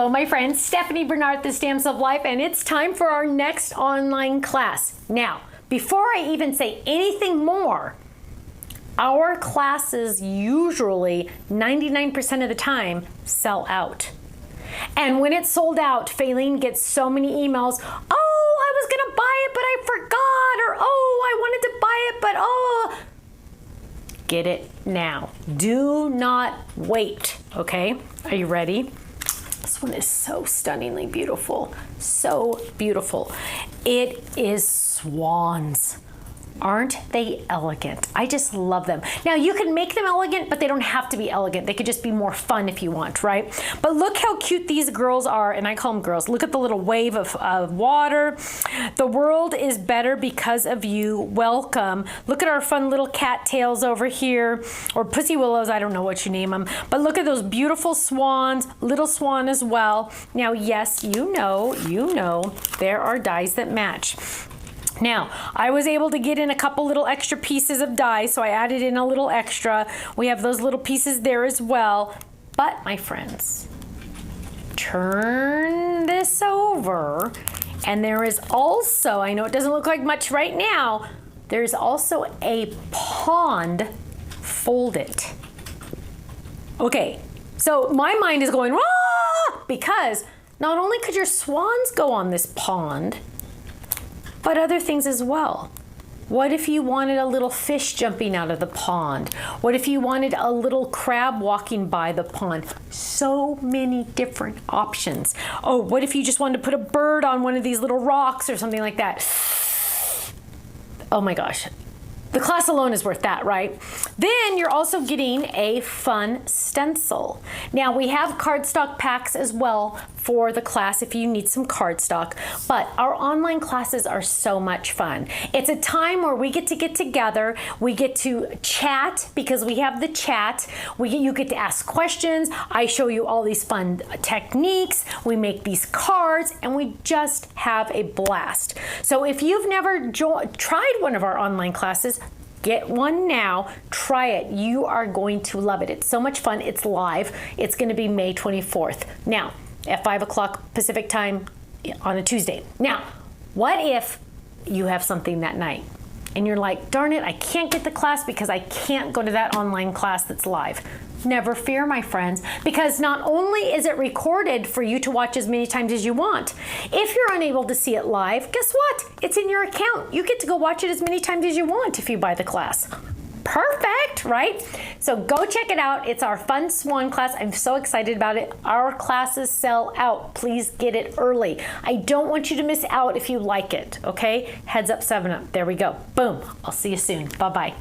Hello, my friends. Stephanie Barnard, the Stamps of Life, and it's time for our next online class. Now, before I even say anything more, our classes usually 99% of the time sell out. And when it's sold out, Faylene gets so many emails, oh, I was gonna buy it, but I forgot, or oh, I wanted to buy it, but oh. Get it now. Do not wait, okay? Are you ready? This one is so stunningly beautiful. So beautiful. It is swans. Aren't they elegant? I just love them. Now you can make them elegant, but they don't have to be elegant. They could just be more fun if you want, right? But look how cute these girls are, and I call them girls. Look at the little wave of water. The world is better because of you. Welcome. Look at our fun little cattails over here, or pussy willows, I don't know what you name them. But look at those beautiful swans, little swan as well. Now, yes, you know, there are dies that match. Now, I was able to get in a couple little extra pieces of dye, so I added in a little extra. We have those little pieces there as well. But, my friends, turn this over, and there is also, I know it doesn't look like much right now, there's also a pond folded. Okay, so my mind is going, ah, because not only could your swans go on this pond, but other things as well. What if you wanted a little fish jumping out of the pond? What if you wanted a little crab walking by the pond? So many different options. Oh, what if you just wanted to put a bird on one of these little rocks or something like that? Oh my gosh. The class alone is worth that, right? Then you're also getting a fun stencil. Now we have cardstock packs as well for the class if you need some cardstock, but our online classes are so much fun. It's a time where we get together, we get to chat because we have the chat, you get to ask questions, I show you all these fun techniques, we make these cards, and we just have a blast. So if you've never tried one of our online classes, get one now, try it. You are going to love it. It's so much fun. It's live. It's going to be May 24th. Now, at 5 o'clock Pacific time on a Tuesday. Now, what if you have something that night and you're like, darn it, I can't get the class because I can't go to that online class that's live? Never fear, my friends, because not only is it recorded for you to watch as many times as you want, if you're unable to see it live, guess what? It's in your account. You get to go watch it as many times as you want if you buy the class. Perfect, right? So go check it out. It's our fun swan class. I'm so excited about it. Our classes sell out. Please get it early. I don't want you to miss out if you like it, okay? Heads up, 7 up. There we go. Boom. I'll see you soon. Bye-bye.